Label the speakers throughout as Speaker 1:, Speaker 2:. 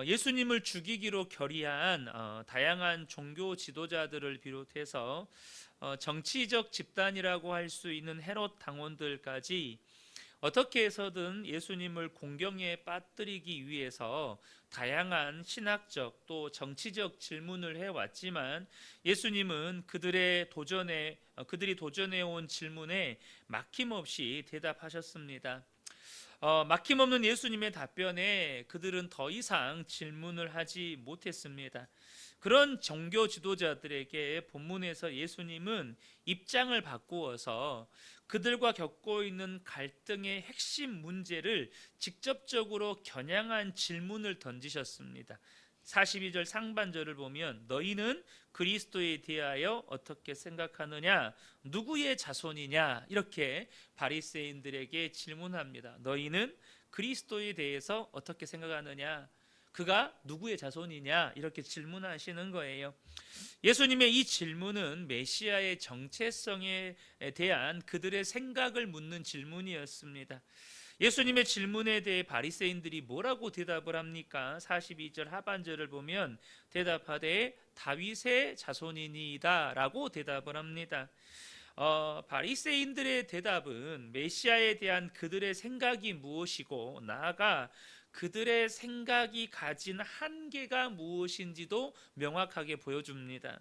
Speaker 1: 예수님을 죽이기로 결의한 다양한 종교 지도자들을 비롯해서 정치적 집단이라고 할 수 있는 헤롯 당원들까지 어떻게 해서든 예수님을 공경에 빠뜨리기 위해서 다양한 신학적 또 정치적 질문을 해왔지만, 예수님은 그들이 도전해 온 질문에 막힘없이 대답하셨습니다. 막힘없는 예수님의 답변에 그들은 더 이상 질문을 하지 못했습니다. 그런 종교 지도자들에게 본문에서 예수님은 입장을 바꾸어서 그들과 겪고 있는 갈등의 핵심 문제를 직접적으로 겨냥한 질문을 던지셨습니다. 42절 상반절을 보면 너희는 그리스도에 대하여 어떻게 생각하느냐, 누구의 자손이냐, 이렇게 바리새인들에게 질문합니다. 너희는 그리스도에 대해서 어떻게 생각하느냐, 그가 누구의 자손이냐, 이렇게 질문하시는 거예요. 예수님의 이 질문은 메시아의 정체성에 대한 그들의 생각을 묻는 질문이었습니다. 예수님의 질문에 대해 바리새인들이 뭐라고 대답을 합니까? 42절 하반절을 보면 대답하되 다윗의 자손이니이다 라고 대답을 합니다. 바리새인들의 대답은 메시아에 대한 그들의 생각이 무엇이고, 나아가 그들의 생각이 가진 한계가 무엇인지도 명확하게 보여줍니다.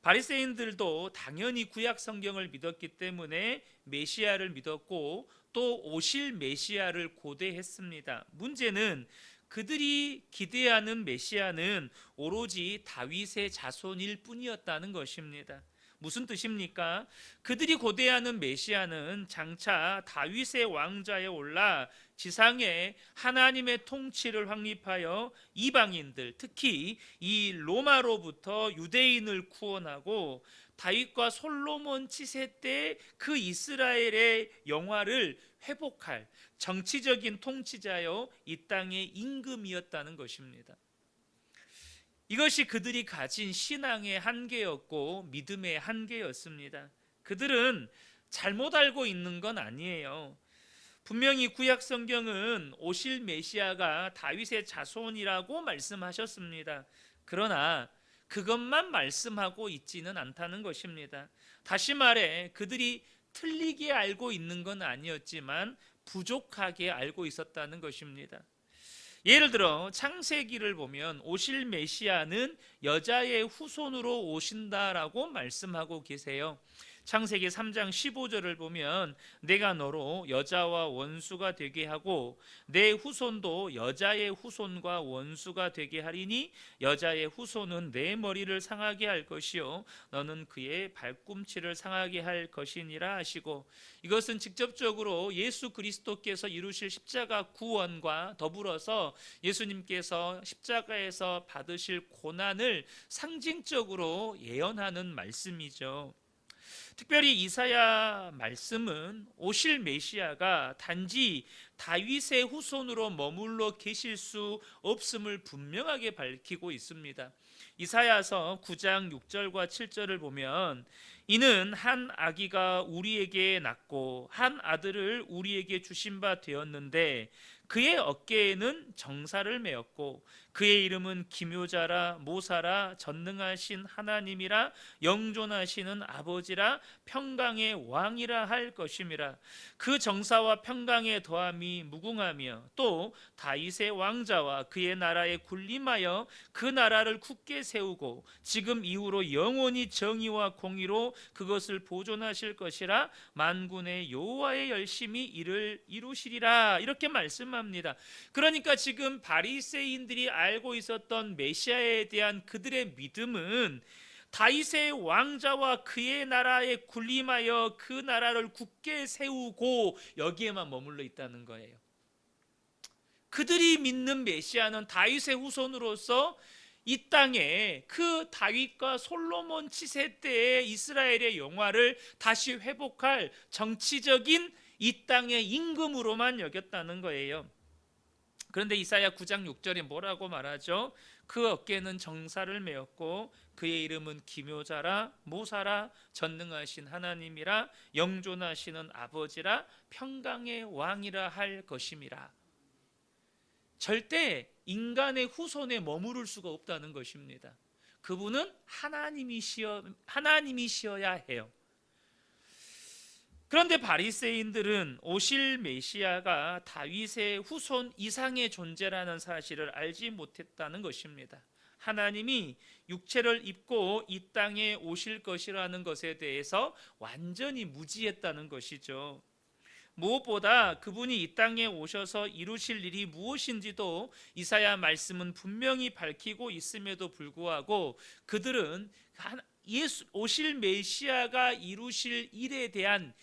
Speaker 1: 바리새인들도 당연히 구약 성경을 믿었기 때문에 메시아를 믿었고 또 오실 메시아를 고대했습니다. 문제는 그들이 기대하는 메시아는 오로지 다윗의 자손일 뿐이었다는 것입니다. 무슨 뜻입니까? 그들이 고대하는 메시아는 장차 다윗의 왕좌에 올라 지상에 하나님의 통치를 확립하여 이방인들, 특히 이 로마로부터 유대인을 구원하고 다윗과 솔로몬 치세 때 그 이스라엘의 영화를 회복할 정치적인 통치자요 이 땅의 임금이었다는 것입니다. 이것이 그들이 가진 신앙의 한계였고 믿음의 한계였습니다. 그들은 잘못 알고 있는 건 아니에요. 분명히 구약 성경은 오실 메시아가 다윗의 자손이라고 말씀하셨습니다. 그러나 그것만 말씀하고 있지는 않다는 것입니다. 다시 말해 그들이 틀리게 알고 있는 건 아니었지만 부족하게 알고 있었다는 것입니다. 예를 들어 창세기를 보면 오실 메시아는 여자의 후손으로 오신다라고 말씀하고 계세요. 창세기 3장 15절을 보면 내가 너로 여자와 원수가 되게 하고 내 후손도 여자의 후손과 원수가 되게 하리니 여자의 후손은 내 머리를 상하게 할 것이요 너는 그의 발꿈치를 상하게 할 것이니라 하시고, 이것은 직접적으로 예수 그리스도께서 이루실 십자가 구원과 더불어서 예수님께서 십자가에서 받으실 고난을 상징적으로 예언하는 말씀이죠. 특별히 이사야 말씀은 오실 메시아가 단지 다윗의 후손으로 머물러 계실 수 없음을 분명하게 밝히고 있습니다. 이사야서 9장 6절과 7절을 보면 이는 한 아기가 우리에게 낳고 한 아들을 우리에게 주신 바 되었는데 그의 어깨에는 정사를 메었고 그의 이름은 기묘자라 모사라 전능하신 하나님이라 영존하시는 아버지라 평강의 왕이라 할 것임이라. 그 정사와 평강의 더함이 무궁하며 또 다윗의 왕자와 그의 나라에 군림하여 그 나라를 굳게 세우고 지금 이후로 영원히 정의와 공의로 그것을 보존하실 것이라. 만군의 여호와의 열심히 이를 이루시리라. 이렇게 말씀합니다. 그러니까 지금 바리새인들이 알고 있었던 메시아에 대한 그들의 믿음은 다윗의 왕자와 그의 나라에 군림하여 그 나라를 굳게 세우고 여기에만 머물러 있다는 거예요. 그들이 믿는 메시아는 다윗의 후손으로서 이 땅에 그 다윗과 솔로몬 치세 때의 이스라엘의 영화를 다시 회복할 정치적인 이 땅의 임금으로만 여겼다는 거예요. 그런데 이사야 9장 6절에 뭐라고 말하죠? 그 어깨는 정사를 메었고 그의 이름은 기묘자라 모사라 전능하신 하나님이라 영존하시는 아버지라 평강의 왕이라 할 것임이라. 절대 인간의 후손에 머무를 수가 없다는 것입니다. 그분은 하나님이시어야 해요. 그런데 바리새인들은 오실 메시아가 다윗의 후손 이상의 존재라는 사실을 알지 못했다는 것입니다. 하나님이 육체를 입고 이 땅에 오실 것이라는 것에 대해서 완전히 무지했다는 것이죠. 무엇보다 그분이 이 땅에 오셔서 이루실 일이 무엇인지도 이사야 말씀은 분명히 밝히고 있음에도 불구하고 그들은 오실 메시아가 이루실 일에 대한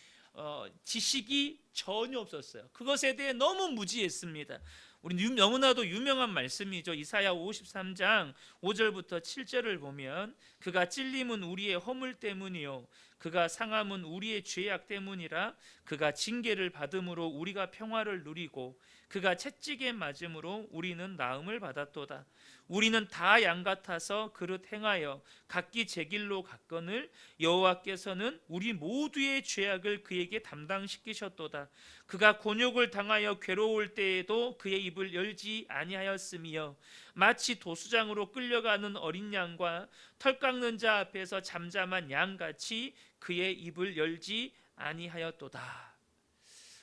Speaker 1: 지식이 전혀 없었어요. 그것에 대해 너무 무지했습니다. 우리 너무나도 유명한 말씀이죠. 이사야 53장 5절부터 7절을 보면 그가 찔림은 우리의 허물 때문이요 그가 상함은 우리의 죄악 때문이라 그가 징계를 받음으로 우리가 평화를 누리고 그가 채찍에 맞음으로 우리는 나음을 받았도다. 우리는 다 양 같아서 그릇 행하여 각기 제 길로 갔거늘 여호와께서는 우리 모두의 죄악을 그에게 담당시키셨도다. 그가 곤욕을 당하여 괴로울 때에도 그의 입을 열지 아니하였으며 마치 도수장으로 끌려가는 어린 양과 털 깎는 자 앞에서 잠잠한 양같이 그의 입을 열지 아니하였도다.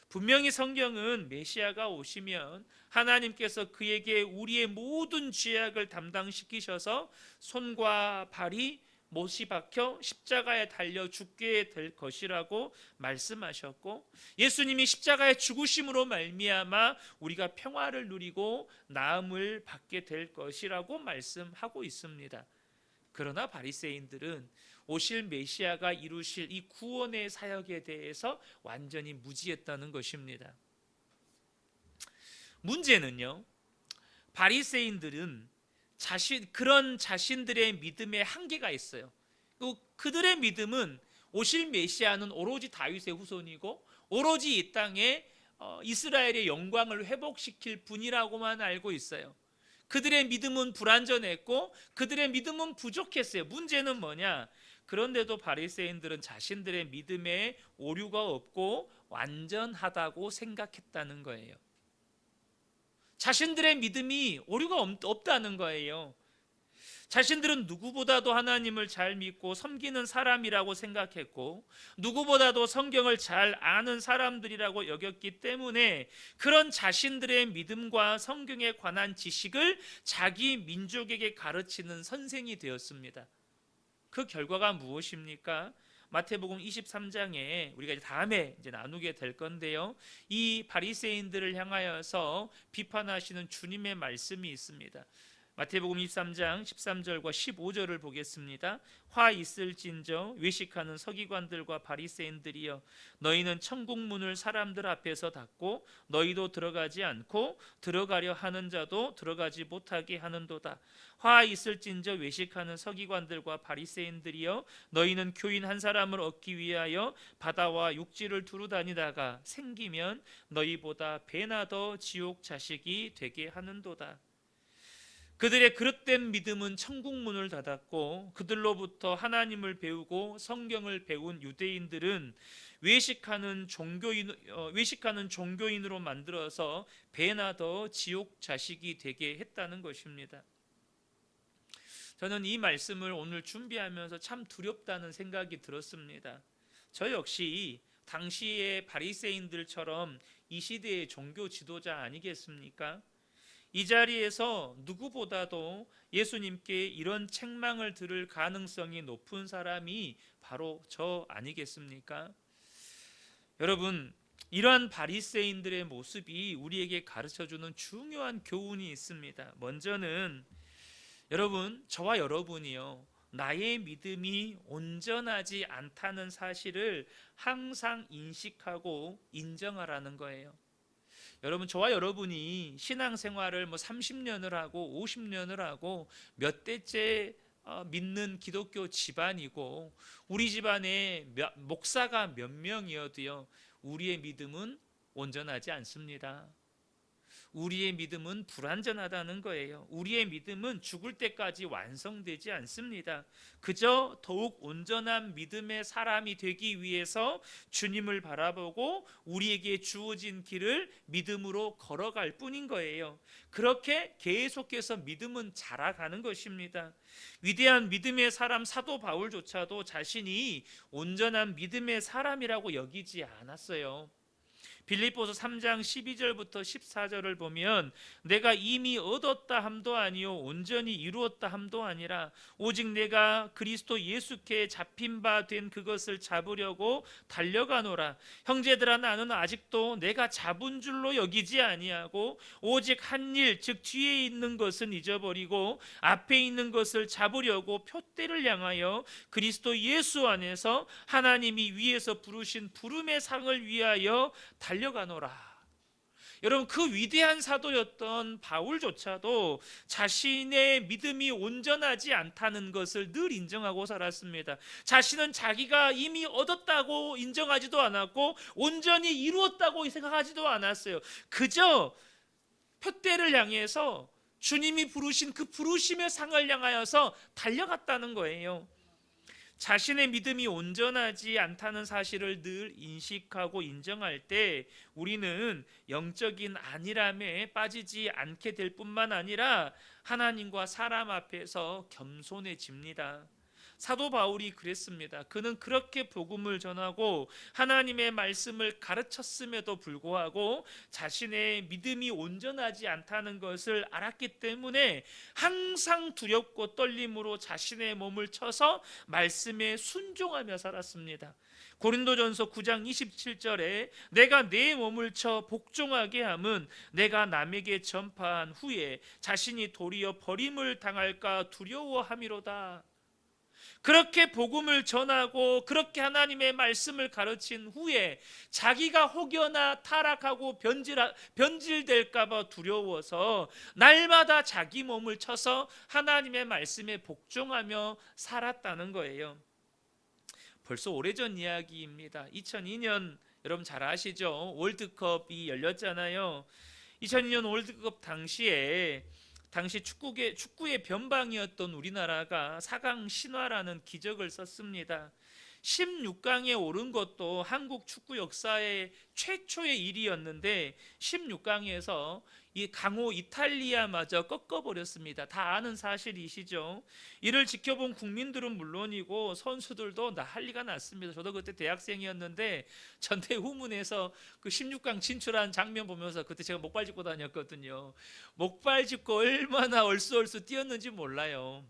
Speaker 1: 분명히 성경은 메시아가 오시면 하나님께서 그에게 우리의 모든 죄악을 담당시키셔서 손과 발이 못이 박혀 십자가에 달려 죽게 될 것이라고 말씀하셨고 예수님이 십자가의 죽으심으로 말미암아 우리가 평화를 누리고 나음을 받게 될 것이라고 말씀하고 있습니다. 그러나 바리새인들은 오실 메시아가 이루실 이 구원의 사역에 대해서 완전히 무지했다는 것입니다. 문제는요, 바리새인들은 그런 자신들의 믿음에 한계가 있어요. 그들의 믿음은 오실 메시아는 오로지 다윗의 후손이고 오로지 이 땅에 이스라엘의 영광을 회복시킬 분이라고만 알고 있어요. 그들의 믿음은 불완전했고 그들의 믿음은 부족했어요. 문제는 뭐냐? 그런데도 바리새인들은 자신들의 믿음에 오류가 없고 완전하다고 생각했다는 거예요. 자신들의 믿음이 오류가 없다는 거예요. 자신들은 누구보다도 하나님을 잘 믿고 섬기는 사람이라고 생각했고 누구보다도 성경을 잘 아는 사람들이라고 여겼기 때문에 그런 자신들의 믿음과 성경에 관한 지식을 자기 민족에게 가르치는 선생이 되었습니다. 그 결과가 무엇입니까? 마태복음 23장에 우리가 다음에 나누게 될 건데요. 이 바리새인들을 향하여서 비판하시는 주님의 말씀이 있습니다. 마태복음 23장 13절과 15절을 보겠습니다. 화 있을진저 외식하는 서기관들과 바리새인들이여 너희는 천국 문을 사람들 앞에서 닫고 너희도 들어가지 않고 들어가려 하는 자도 들어가지 못하게 하는도다. 화 있을진저 외식하는 서기관들과 바리새인들이여 너희는 교인 한 사람을 얻기 위하여 바다와 육지를 두루 다니다가 생기면 너희보다 배나 더 지옥 자식이 되게 하는도다. 그들의 그릇된 믿음은 천국 문을 닫았고 그들로부터 하나님을 배우고 성경을 배운 유대인들은 외식하는 종교인으로 만들어서 배나 더 지옥 자식이 되게 했다는 것입니다. 저는 이 말씀을 오늘 준비하면서 참 두렵다는 생각이 들었습니다. 저 역시 당시의 바리새인들처럼 이 시대의 종교 지도자 아니겠습니까? 이 자리에서 누구보다도 예수님께 이런 책망을 들을 가능성이 높은 사람이 바로 저 아니겠습니까? 여러분, 이러한 바리새인들의 모습이 우리에게 가르쳐주는 중요한 교훈이 있습니다. 먼저는 여러분, 저와 여러분이요, 나의 믿음이 온전하지 않다는 사실을 항상 인식하고 인정하라는 거예요. 여러분, 저와 여러분이 신앙생활을 30년을 하고 50년을 하고 몇 대째 믿는 기독교 집안이고 우리 집안에 목사가 몇 명이어도요, 우리의 믿음은 온전하지 않습니다. 우리의 믿음은 불완전하다는 거예요. 우리의 믿음은 죽을 때까지 완성되지 않습니다. 그저 더욱 온전한 믿음의 사람이 되기 위해서 주님을 바라보고 우리에게 주어진 길을 믿음으로 걸어갈 뿐인 거예요. 그렇게 계속해서 믿음은 자라가는 것입니다. 위대한 믿음의 사람 사도 바울조차도 자신이 온전한 믿음의 사람이라고 여기지 않았어요. 빌립보서 3장 12절부터 14절을 보면 내가 이미 얻었다 함도 아니요 온전히 이루었다 함도 아니라 오직 내가 그리스도 예수께 잡힌 바 된 그것을 잡으려고 달려가노라. 형제들아 나는 아직도 내가 잡은 줄로 여기지 아니하고 오직 한 일 즉 뒤에 있는 것은 잊어버리고 앞에 있는 것을 잡으려고 표대를 향하여 그리스도 예수 안에서 하나님이 위에서 부르신 부름의 상을 위하여 달려가노라. 여러분, 그 위대한 사도였던 바울조차도 자신의 믿음이 온전하지 않다는 것을 늘 인정하고 살았습니다. 자신은 자기가 이미 얻었다고 인정하지도 않았고 온전히 이루었다고 생각하지도 않았어요. 그저 표대를 향해서 주님이 부르신 그 부르심의 상을 향하여서 달려갔다는 거예요. 자신의 믿음이 온전하지 않다는 사실을 늘 인식하고 인정할 때 우리는 영적인 안일함에 빠지지 않게 될 뿐만 아니라 하나님과 사람 앞에서 겸손해집니다. 사도 바울이 그랬습니다. 그는 그렇게 복음을 전하고 하나님의 말씀을 가르쳤음에도 불구하고 자신의 믿음이 온전하지 않다는 것을 알았기 때문에 항상 두렵고 떨림으로 자신의 몸을 쳐서 말씀에 순종하며 살았습니다. 고린도전서 9장 27절에 내가 내 몸을 쳐 복종하게 함은 내가 남에게 전파한 후에 자신이 도리어 버림을 당할까 두려워함이로다. 그렇게 복음을 전하고 그렇게 하나님의 말씀을 가르친 후에 자기가 혹여나 타락하고 변질될까 봐 두려워서 날마다 자기 몸을 쳐서 하나님의 말씀에 복종하며 살았다는 거예요. 벌써 오래전 이야기입니다. 2002년 여러분 잘 아시죠? 월드컵이 열렸잖아요. 2002년 월드컵 당시 축구의 변방이었던 우리나라가 4강 신화라는 기적을 썼습니다. 16강에 오른 것도 한국 축구 역사의 최초의 일이었는데 16강에서 이 강호 이탈리아마저 꺾어버렸습니다. 다 아는 사실이시죠. 이를 지켜본 국민들은 물론이고 선수들도 난리가 났습니다. 저도 그때 대학생이었는데 전대후문에서 그 16강 진출한 장면 보면서 그때 제가 목발 짚고 다녔거든요. 목발 짚고 얼마나 얼쑤얼쑤 뛰었는지 몰라요.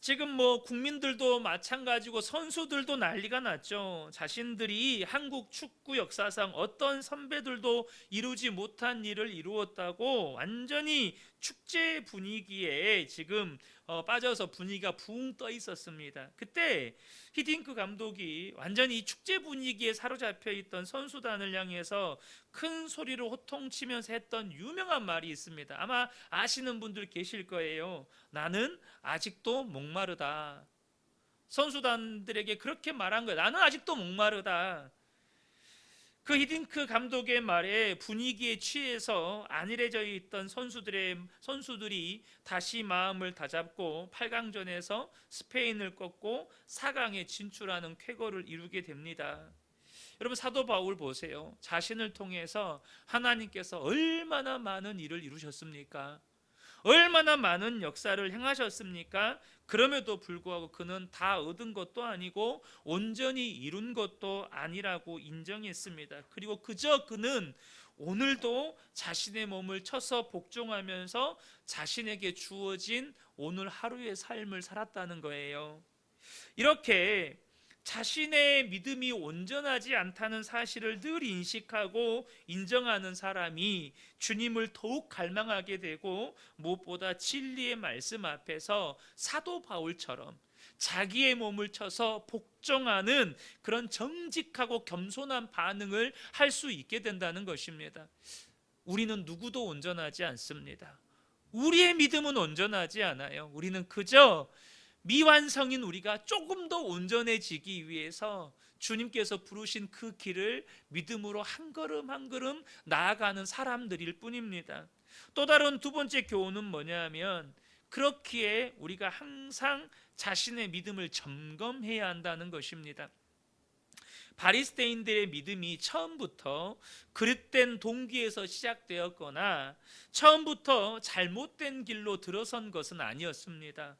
Speaker 1: 지금 국민들도 마찬가지고 선수들도 난리가 났죠. 자신들이 한국 축구 역사상 어떤 선배들도 이루지 못한 일을 이루었다고 완전히 축제 분위기에 지금 빠져서 분위기가 붕 떠 있었습니다. 그때 히딩크 감독이 완전히 이 축제 분위기에 사로잡혀 있던 선수단을 향해서 큰 소리로 호통치면서 했던 유명한 말이 있습니다. 아마 아시는 분들 계실 거예요. 나는 아직도 목마르다. 선수단들에게 그렇게 말한 거예요. 나는 아직도 목마르다. 그 히딩크 감독의 말에 분위기에 취해서 안일해져 있던 선수들이 다시 마음을 다잡고 8강전에서 스페인을 꺾고 4강에 진출하는 쾌거를 이루게 됩니다. 여러분, 사도 바울 보세요. 자신을 통해서 하나님께서 얼마나 많은 일을 이루셨습니까? 얼마나 많은 역사를 행하셨습니까? 그럼에도 불구하고 그는 다 얻은 것도 아니고 온전히 이룬 것도 아니라고 인정했습니다. 그리고 그저 그는 오늘도 자신의 몸을 쳐서 복종하면서 자신에게 주어진 오늘 하루의 삶을 살았다는 거예요. 이렇게 자신의 믿음이 온전하지 않다는 사실을 늘 인식하고 인정하는 사람이 주님을 더욱 갈망하게 되고 무엇보다 진리의 말씀 앞에서 사도 바울처럼 자기의 몸을 쳐서 복종하는 그런 정직하고 겸손한 반응을 할 수 있게 된다는 것입니다. 우리는 누구도 온전하지 않습니다. 우리의 믿음은 온전하지 않아요. 우리는 그저 미완성인 우리가 조금 더 온전해지기 위해서 주님께서 부르신 그 길을 믿음으로 한 걸음 한 걸음 나아가는 사람들일 뿐입니다. 또 다른 두 번째 교훈은 뭐냐면, 그렇기에 우리가 항상 자신의 믿음을 점검해야 한다는 것입니다. 바리새인들의 믿음이 처음부터 그릇된 동기에서 시작되었거나 처음부터 잘못된 길로 들어선 것은 아니었습니다.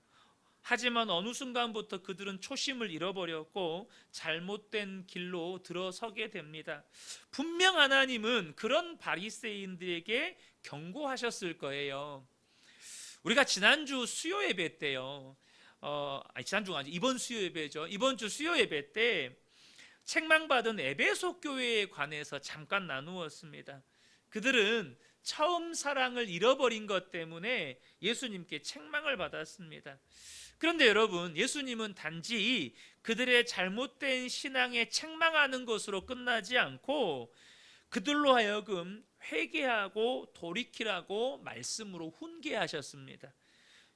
Speaker 1: 하지만 어느 순간부터 그들은 초심을 잃어버렸고 잘못된 길로 들어서게 됩니다. 분명 하나님은 그런 바리새인들에게 경고하셨을 거예요. 우리가 지난주 수요 예배 때요, 지난주가 아니죠, 이번 수요 예배죠. 이번 주 수요 예배 때 책망받은 에베소 교회에 관해서 잠깐 나누었습니다. 그들은 처음 사랑을 잃어버린 것 때문에 예수님께 책망을 받았습니다. 그런데 여러분, 예수님은 단지 그들의 잘못된 신앙에 책망하는 것으로 끝나지 않고 그들로 하여금 회개하고 돌이키라고 말씀으로 훈계하셨습니다.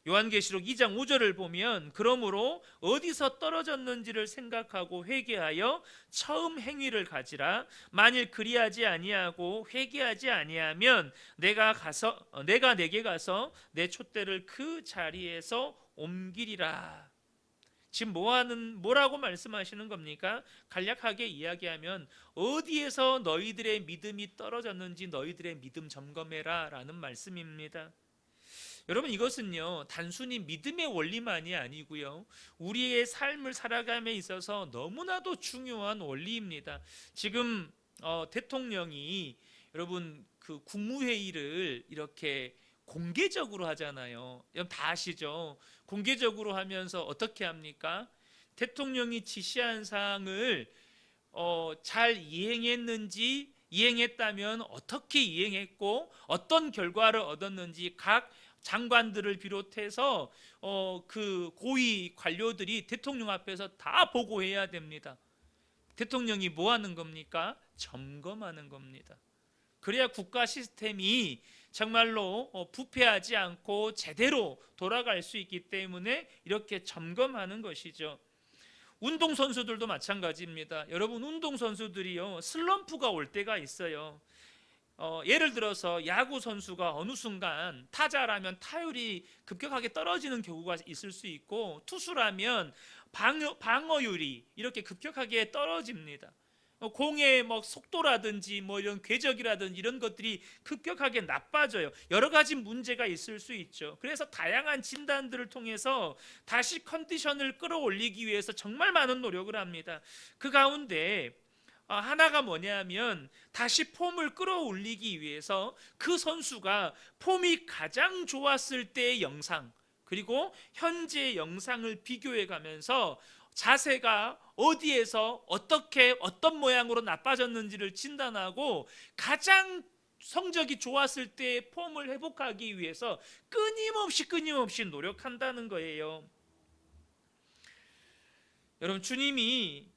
Speaker 1: 요한계시록 2장 5절을 보면, 그러므로 어디서 떨어졌는지를 생각하고 회개하여 처음 행위를 가지라. 만일 그리하지 아니하고 회개하지 아니하면 내가 내게 가서 내 촛대를 그 자리에서 옮기리라. 지금 뭐라고 말씀하시는 겁니까? 간략하게 이야기하면 어디에서 너희들의 믿음이 떨어졌는지 너희들의 믿음 점검해라 라는 말씀입니다. 여러분, 이것은요 단순히 믿음의 원리만이 아니고요, 우리의 삶을 살아감에 있어서 너무나도 중요한 원리입니다. 지금 대통령이, 여러분, 그 국무회의를 이렇게 공개적으로 하잖아요. 여러분 다 아시죠? 공개적으로 하면서 어떻게 합니까? 대통령이 지시한 사항을 잘 이행했다면 어떻게 이행했고 어떤 결과를 얻었는지 각 장관들을 비롯해서 그 고위 관료들이 대통령 앞에서 다 보고해야 됩니다. 대통령이 뭐 하는 겁니까? 점검하는 겁니다. 그래야 국가 시스템이 정말로 부패하지 않고 제대로 돌아갈 수 있기 때문에 이렇게 점검하는 것이죠. 운동선수들도 마찬가지입니다. 여러분, 운동선수들이요 슬럼프가 올 때가 있어요. 예를 들어서 야구 선수가 어느 순간 타자라면 타율이 급격하게 떨어지는 경우가 있을 수 있고, 투수라면 방어율이 이렇게 급격하게 떨어집니다. 공의 속도라든지 이런 궤적이라든지 이런 것들이 급격하게 나빠져요. 여러 가지 문제가 있을 수 있죠. 그래서 다양한 진단들을 통해서 다시 컨디션을 끌어올리기 위해서 정말 많은 노력을 합니다. 그 가운데 하나가 뭐냐면, 다시 폼을 끌어올리기 위해서 그 선수가 폼이 가장 좋았을 때의 영상, 그리고 현재 영상을 비교해 가면서 자세가 어디에서 어떻게 어떤 모양으로 나빠졌는지를 진단하고 가장 성적이 좋았을 때의 폼을 회복하기 위해서 끊임없이 노력한다는 거예요. 여러분, 주님이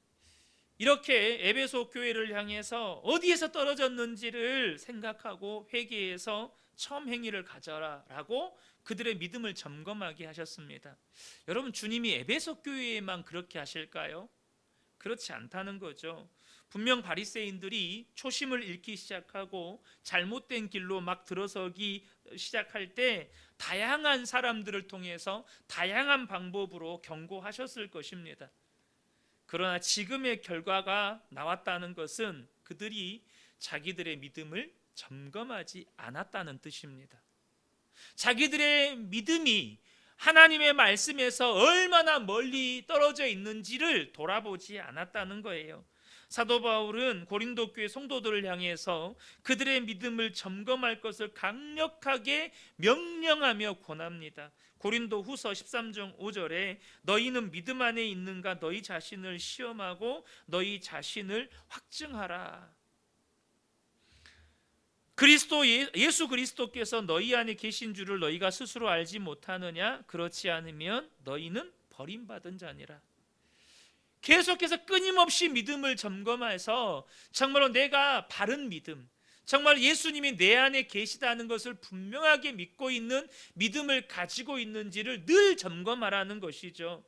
Speaker 1: 이렇게 에베소 교회를 향해서 어디에서 떨어졌는지를 생각하고 회개해서 처음 행위를 가져라 라고 그들의 믿음을 점검하게 하셨습니다. 여러분, 주님이 에베소 교회에만 그렇게 하실까요? 그렇지 않다는 거죠. 분명 바리새인들이 초심을 잃기 시작하고 잘못된 길로 막 들어서기 시작할 때 다양한 사람들을 통해서 다양한 방법으로 경고하셨을 것입니다. 그러나 지금의 결과가 나왔다는 것은 그들이 자기들의 믿음을 점검하지 않았다는 뜻입니다. 자기들의 믿음이 하나님의 말씀에서 얼마나 멀리 떨어져 있는지를 돌아보지 않았다는 거예요. 사도 바울은 고린도 교회 성도들을 향해서 그들의 믿음을 점검할 것을 강력하게 명령하며 권합니다. 고린도 후서 13장 5절에 너희는 믿음 안에 있는가 너희 자신을 시험하고 너희 자신을 확증하라. 예수 그리스도께서 너희 안에 계신 줄을 너희가 스스로 알지 못하느냐? 그렇지 않으면 너희는 버림받은 자니라. 계속해서 끊임없이 믿음을 점검해서 정말로 내가 바른 믿음, 정말 예수님이 내 안에 계시다는 것을 분명하게 믿고 있는 믿음을 가지고 있는지를 늘 점검하라는 것이죠.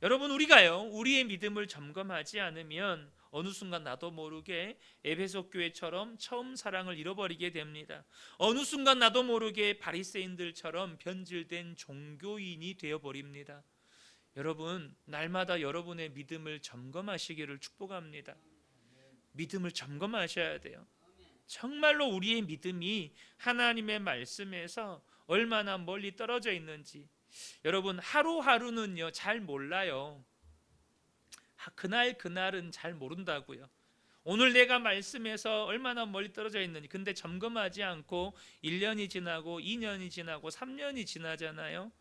Speaker 1: 여러분, 우리가요 우리의 믿음을 점검하지 않으면 어느 순간 나도 모르게 에베소 교회처럼 처음 사랑을 잃어버리게 됩니다. 어느 순간 나도 모르게 바리새인들처럼 변질된 종교인이 되어버립니다. 여러분, 날마다 여러분의 믿음을 점검하시기를 축복합니다. 믿음을 점검하셔야 돼요. 정말로 우리의 믿음이 하나님의 말씀에서 얼마나 멀리 떨어져 있는지. 여러분, 하루하루는요 잘 몰라요. 그날은 잘 모른다고요. 오늘 내가 말씀에서 얼마나 멀리 떨어져 있는지. 근데 점검하지 않고 1년이 지나고 2년이 지나고 3년이 지나잖아요.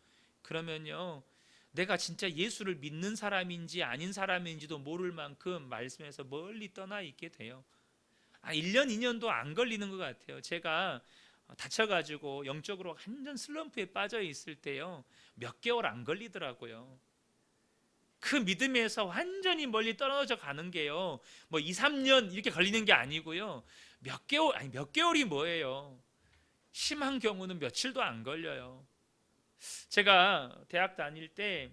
Speaker 1: 그러면요 내가 진짜 예수를 믿는 사람인지 아닌 사람인지도 모를 만큼 말씀에서 멀리 떠나 있게 돼요. 1년 2년도 안 걸리는 것 같아요. 제가 다쳐가지고 영적으로 완전 슬럼프에 빠져 있을 때요 몇 개월 안 걸리더라고요. 그 믿음에서 완전히 멀리 떨어져 가는 게요 뭐 2, 3년 이렇게 걸리는 게 아니고요 몇 개월이 뭐예요. 심한 경우는 며칠도 안 걸려요. 제가 대학 다닐 때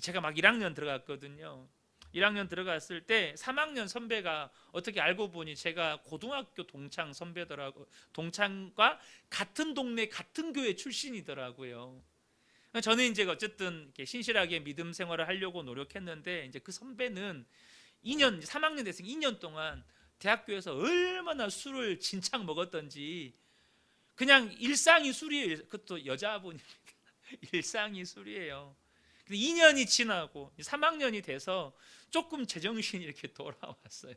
Speaker 1: 제가 막 1학년 들어갔거든요. 1학년 들어갔을 때 3학년 선배가 어떻게 알고 보니 제가 고등학교 동창 선배더라고. 동창과 같은 동네 같은 교회 출신이더라고요. 저는 이제 어쨌든 이렇게 신실하게 믿음 생활을 하려고 노력했는데 이제 그 선배는 2년 3학년 됐으니까 2년 동안 대학교에서 얼마나 술을 진창 먹었던지 그냥 일상이 술이에요. 그것도 여자분입니다. 일상이 술이에요. 2년이 지나고 3학년이 돼서 조금 제정신이 이렇게 돌아왔어요.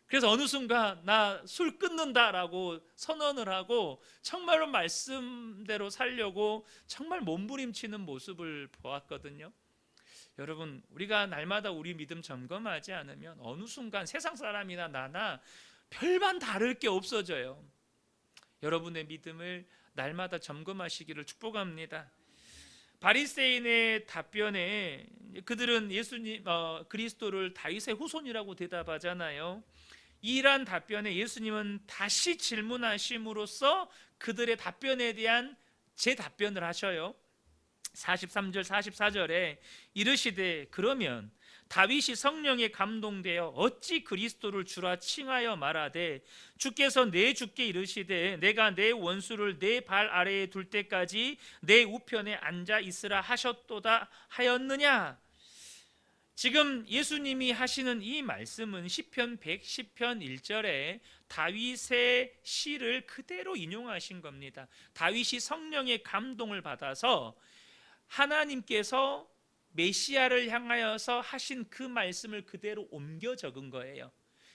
Speaker 1: 그래서 어느 순간 나 술 끊는다라고 선언을 하고 정말로 말씀대로 살려고 정말 몸부림치는 모습을 보았거든요. 여러분, 우리가 날마다 우리 믿음 점검하지 않으면 어느 순간 세상 사람이나 나나 별반 다를 게 없어져요. 여러분의 믿음을 날마다 점검하시기를 축복합니다. 바리새인의 답변에 그들은 예수님 그리스도를 다윗의 후손이라고 대답하잖아요. 이러한 답변에 예수님은 다시 질문하심으로써 그들의 답변에 대한 재답변을 하셔요. 43절 44절에 이르시되 그러면 다윗이 성령에 감동되어 어찌 그리스도를 주라 칭하여 말하되 주께서 내 주께 이르시되 내가 내 원수를 내 발 아래에 둘 때까지 내 우편에 앉아 있으라 하셨도다 하였느냐. 지금 예수님이 하시는 이 말씀은 시편 110편 1절에 다윗의 시를 그대로 인용하신 겁니다. 다윗이 성령의 감동을 받아서 하나님께서 메시아를 향하여서 하신 그 말씀을 그대로 옮겨 적은 거예요.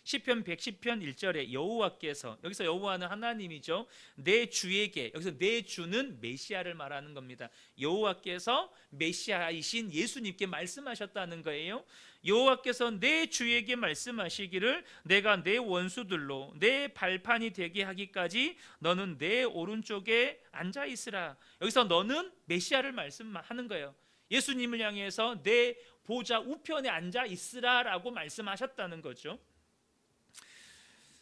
Speaker 1: 시편 110편 1절에 여호와께서, 여기서 여호와는 하나님이죠, 내 주에게, 여기서 내 주는 메시아를 말하는 겁니다. 여호와께서 메시아이신 예수님께 말씀하셨다는 거예요. 여호와께서 내 주에게 말씀하시기를 내가 내 원수들로 내 발판이 되게 하기까지 너는 내 오른쪽에 앉아 있으라. 여기서 너는 메시아를 말씀하는 거예요. 예수님을 향해서 내 보좌 우편에 앉아 있으라라고 말씀하셨다는 거죠.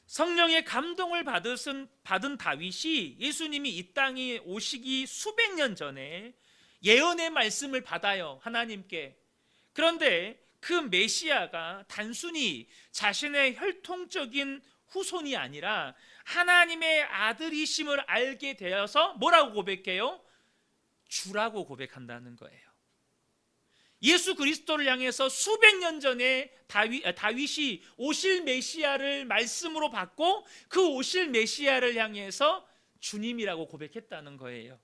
Speaker 1: 성령의 감동을 받은 다윗이 예수님이 이 땅에 오시기 수백 년 전에 예언의 말씀을 받아요, 하나님께. 그런데 그 메시아가 단순히 자신의 혈통적인 후손이 아니라 하나님의 아들이심을 알게 되어서 뭐라고 고백해요? 주라고 고백한다는 거예요. 예수 그리스도를 향해서 수백 년 전에 다윗이 오실 메시아를 말씀으로 받고 그 오실 메시아를 향해서 주님이라고 고백했다는 거예요.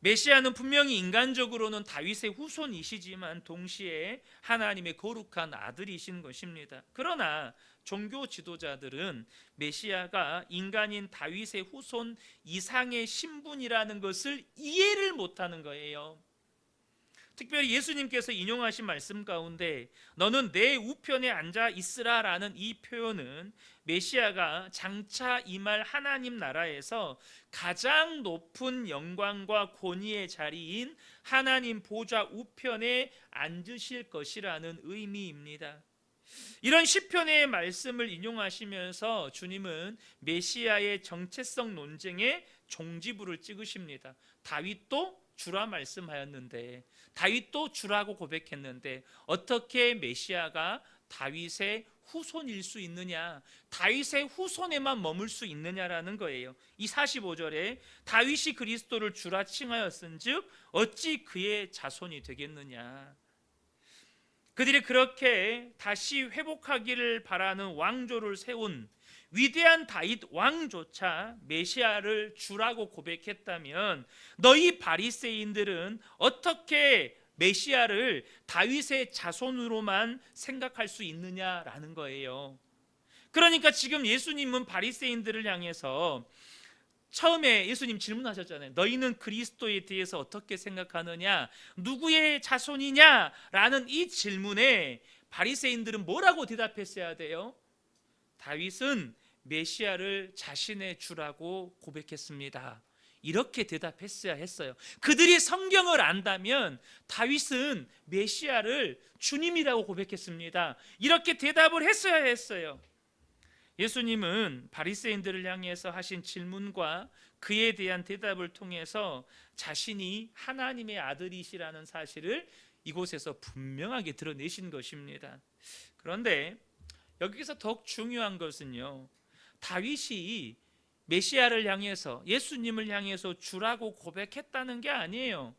Speaker 1: 메시아는 분명히 인간적으로는 다윗의 후손이시지만 동시에 하나님의 거룩한 아들이신 것입니다. 그러나 종교 지도자들은 메시아가 인간인 다윗의 후손 이상의 신분이라는 것을 이해를 못하는 거예요. 특별히 예수님께서 인용하신 말씀 가운데 너는 내 우편에 앉아 있으라 라는 이 표현은 메시아가 장차 임할 하나님 나라에서 가장 높은 영광과 권위의 자리인 하나님 보좌 우편에 앉으실 것이라는 의미입니다. 이런 시편의 말씀을 인용하시면서 주님은 메시아의 정체성 논쟁에 종지부를 찍으십니다. 다윗도 주라 말씀하였는데, 다윗도 주라고 고백했는데 어떻게 메시아가 다윗의 후손일 수 있느냐, 다윗의 후손에만 머물 수 있느냐라는 거예요. 이 45절에 다윗이 그리스도를 주라 칭하였은즉 어찌 그의 자손이 되겠느냐. 그들이 그렇게 다시 회복하기를 바라는 왕조를 세운 위대한 다윗 왕조차 메시아를 주라고 고백했다면 너희 바리새인들은 어떻게 메시아를 다윗의 자손으로만 생각할 수 있느냐라는 거예요. 그러니까 지금 예수님은 바리새인들을 향해서 처음에 예수님 질문하셨잖아요. 너희는 그리스도에 대해서 어떻게 생각하느냐, 누구의 자손이냐 라는 이 질문에 바리새인들은 뭐라고 대답했어야 돼요? 다윗은 메시아를 자신의 주라고 고백했습니다. 이렇게 대답했어야 했어요. 그들이 성경을 안다면 다윗은 메시아를 주님이라고 고백했습니다. 이렇게 대답을 했어야 했어요. 예수님은 바리새인들을 향해서 하신 질문과 그에 대한 대답을 통해서 자신이 하나님의 아들이시라는 사실을 이곳에서 분명하게 드러내신 것입니다. 그런데 여기서 더욱 중요한 것은요, 다윗이 메시아를 향해서, 예수님을 향해서 주라고 고백했다는 게 아니에요.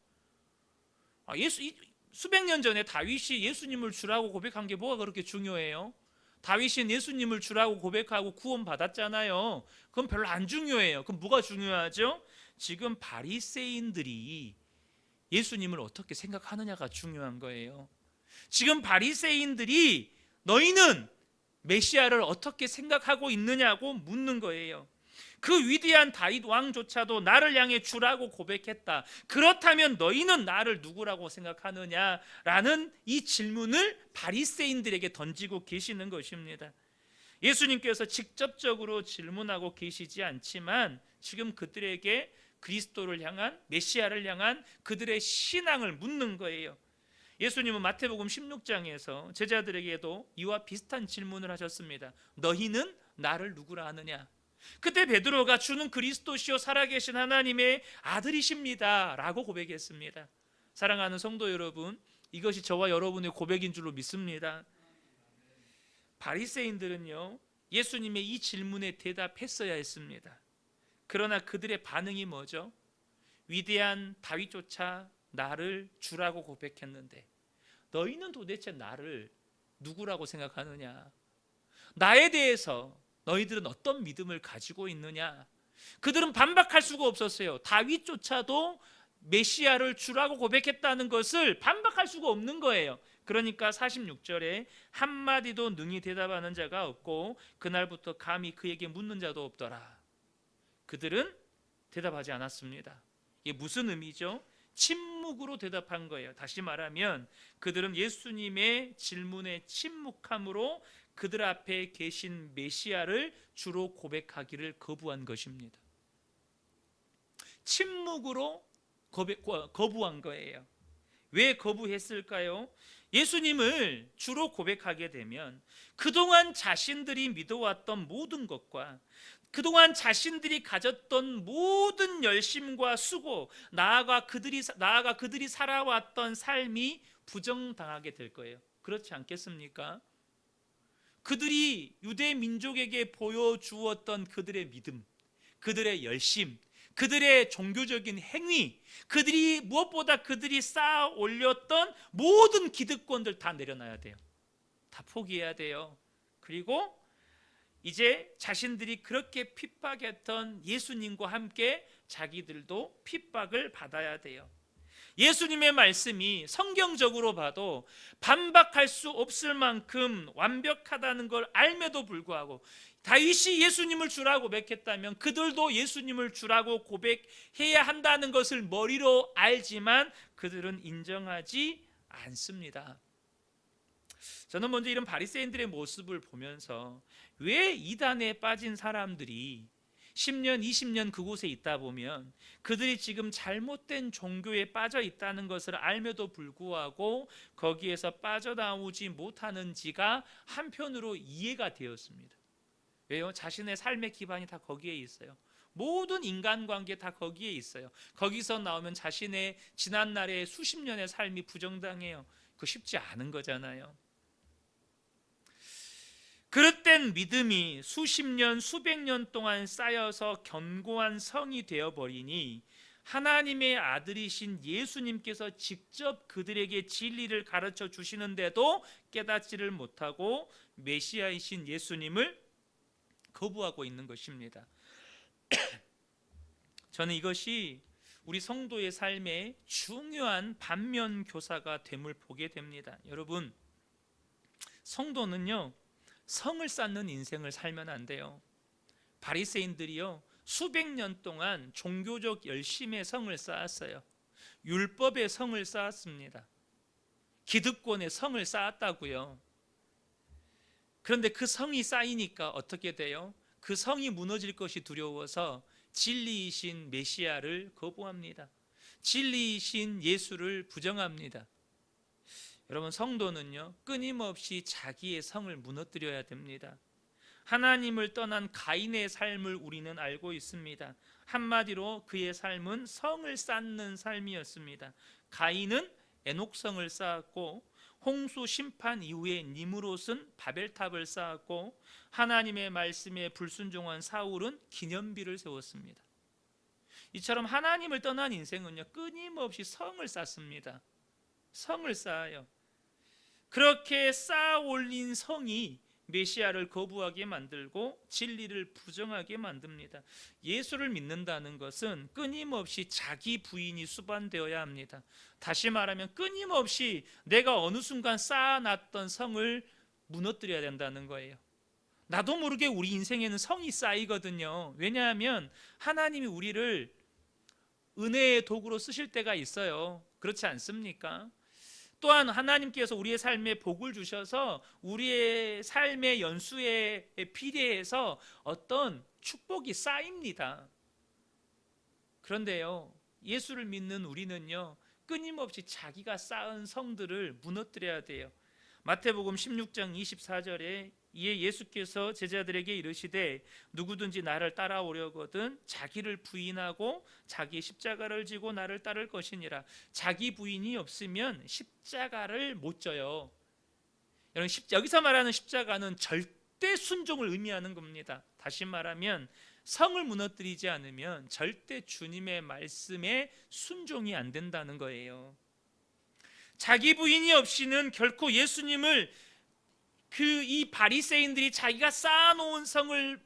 Speaker 1: 수백 년 전에 다윗이 예수님을 주라고 고백한 게 뭐가 그렇게 중요해요? 다윗이 예수님을 주라고 고백하고 구원 받았잖아요. 그건 별로 안 중요해요. 그럼 뭐가 중요하죠? 지금 바리새인들이 예수님을 어떻게 생각하느냐가 중요한 거예요. 지금 바리새인들이 너희는 메시아를 어떻게 생각하고 있느냐고 묻는 거예요. 그 위대한 다윗 왕조차도 나를 향해 주라고 고백했다. 그렇다면 너희는 나를 누구라고 생각하느냐라는 이 질문을 바리새인들에게 던지고 계시는 것입니다. 예수님께서 직접적으로 질문하고 계시지 않지만 지금 그들에게 그리스도를 향한, 메시아를 향한 그들의 신앙을 묻는 거예요. 예수님은 마태복음 16장에서 제자들에게도 이와 비슷한 질문을 하셨습니다. 너희는 나를 누구라 하느냐? 그때 베드로가 주는 그리스도시요 살아계신 하나님의 아들이십니다 라고 고백했습니다. 사랑하는 성도 여러분, 이것이 저와 여러분의 고백인 줄로 믿습니다. 바리새인들은요, 예수님의 이 질문에 대답했어야 했습니다. 그러나 그들의 반응이 뭐죠? 위대한 다윗조차 나를 주라고 고백했는데 너희는 도대체 나를 누구라고 생각하느냐? 나에 대해서 너희들은 어떤 믿음을 가지고 있느냐? 그들은 반박할 수가 없었어요. 다윗조차도 메시아를 주라고 고백했다는 것을 반박할 수가 없는 거예요. 그러니까 46절에 한마디도 능히 대답하는 자가 없고 그날부터 감히 그에게 묻는 자도 없더라. 그들은 대답하지 않았습니다. 이게 무슨 의미죠? 침묵으로 대답한 거예요. 다시 말하면 그들은 예수님의 질문에 침묵함으로 그들 앞에 계신 메시아를 주로 고백하기를 거부한 것입니다. 침묵으로 거부한 거예요. 왜 거부했을까요? 예수님을 주로 고백하게 되면 그동안 자신들이 믿어왔던 모든 것과 그동안 자신들이 가졌던 모든 열심과 수고, 나아가 그들이 살아왔던 삶이 부정당하게 될 거예요. 그렇지 않겠습니까? 그들이 유대 민족에게 보여주었던 그들의 믿음, 그들의 열심, 그들의 종교적인 행위, 무엇보다 그들이 쌓아 올렸던 모든 기득권들 다 내려놔야 돼요. 다 포기해야 돼요. 그리고 이제 자신들이 그렇게 핍박했던 예수님과 함께 자기들도 핍박을 받아야 돼요. 예수님의 말씀이 성경적으로 봐도 반박할 수 없을 만큼 완벽하다는 걸 알매도 불구하고 다윗이 예수님을 주라고 고백했다면 그들도 예수님을 주라고 고백해야 한다는 것을 머리로 알지만 그들은 인정하지 않습니다. 저는 먼저 이런 바리새인들의 모습을 보면서 왜 이단에 빠진 사람들이 10년, 20년 그곳에 있다 보면 그들이 지금 잘못된 종교에 빠져 있다는 것을 알며도 불구하고 거기에서 빠져나오지 못하는지가 한편으로 이해가 되었습니다. 왜요? 자신의 삶의 기반이 다 거기에 있어요. 모든 인간관계 다 거기에 있어요. 거기서 나오면 자신의 지난날의 수십 년의 삶이 부정당해요. 그거 쉽지 않은 거잖아요. 그릇된 믿음이 수십 년, 수백 년 동안 쌓여서 견고한 성이 되어버리니 하나님의 아들이신 예수님께서 직접 그들에게 진리를 가르쳐 주시는데도 깨닫지를 못하고 메시아이신 예수님을 거부하고 있는 것입니다. 저는 이것이 우리 성도의 삶에 중요한 반면 교사가 됨을 보게 됩니다. 여러분, 성도는요, 성을 쌓는 인생을 살면 안 돼요. 바리새인들이요, 수백 년 동안 종교적 열심의 성을 쌓았어요. 율법의 성을 쌓았습니다. 기득권의 성을 쌓았다고요. 그런데 그 성이 쌓이니까 어떻게 돼요? 그 성이 무너질 것이 두려워서 진리이신 메시아를 거부합니다. 진리이신 예수를 부정합니다. 여러분, 성도는요, 끊임없이 자기의 성을 무너뜨려야 됩니다. 하나님을 떠난 가인의 삶을 우리는 알고 있습니다. 한마디로 그의 삶은 성을 쌓는 삶이었습니다. 가인은 에녹성을 쌓았고, 홍수 심판 이후에 니므롯은 바벨탑을 쌓았고, 하나님의 말씀에 불순종한 사울은 기념비를 세웠습니다. 이처럼 하나님을 떠난 인생은요, 끊임없이 성을 쌓습니다. 성을 쌓아요. 그렇게 쌓아 올린 성이 메시아를 거부하게 만들고 진리를 부정하게 만듭니다. 예수를 믿는다는 것은 끊임없이 자기 부인이 수반되어야 합니다. 다시 말하면 끊임없이 내가 어느 순간 쌓아놨던 성을 무너뜨려야 된다는 거예요. 나도 모르게 우리 인생에는 성이 쌓이거든요. 왜냐하면 하나님이 우리를 은혜의 도구로 쓰실 때가 있어요. 그렇지 않습니까? 또한 하나님께서 우리의 삶에 복을 주셔서 우리의 삶의 연수에 비례해서 어떤 축복이 쌓입니다. 그런데요, 예수를 믿는 우리는요, 끊임없이 자기가 쌓은 성들을 무너뜨려야 돼요. 마태복음 16장 24절에 이에 예수께서 제자들에게 이르시되 누구든지 나를 따라오려거든 자기를 부인하고 자기 십자가를 지고 나를 따를 것이니라. 자기 부인이 없으면 십자가를 못 져요. 여러분, 여기서 말하는 십자가는 절대 순종을 의미하는 겁니다. 다시 말하면 성을 무너뜨리지 않으면 절대 주님의 말씀에 순종이 안 된다는 거예요. 자기 부인이 없이는 결코 예수님을 이 바리새인들이 자기가 쌓아놓은 성을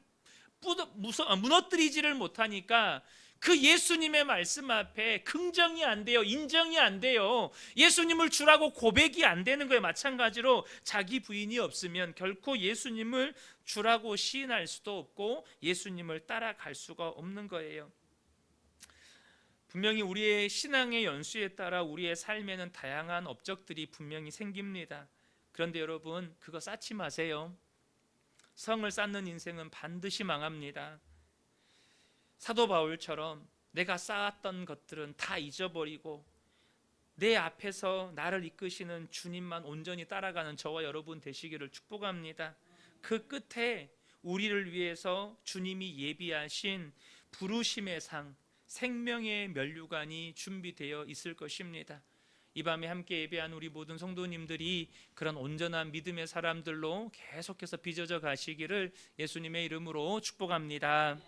Speaker 1: 무너뜨리지를 못하니까 그 예수님의 말씀 앞에 긍정이 안 돼요. 인정이 안 돼요. 예수님을 주라고 고백이 안 되는 거예요. 마찬가지로 자기 부인이 없으면 결코 예수님을 주라고 시인할 수도 없고 예수님을 따라갈 수가 없는 거예요. 분명히 우리의 신앙의 연수에 따라 우리의 삶에는 다양한 업적들이 분명히 생깁니다. 그런데 여러분, 그거 쌓지 마세요. 성을 쌓는 인생은 반드시 망합니다. 사도 바울처럼 내가 쌓았던 것들은 다 잊어버리고 내 앞에서 나를 이끄시는 주님만 온전히 따라가는 저와 여러분 되시기를 축복합니다. 그 끝에 우리를 위해서 주님이 예비하신 부르심의 상, 생명의 면류관이 준비되어 있을 것입니다. 이 밤에 함께 예배한 우리 모든 성도님들이 그런 온전한 믿음의 사람들로 계속해서 빚어져 가시기를 예수님의 이름으로 축복합니다.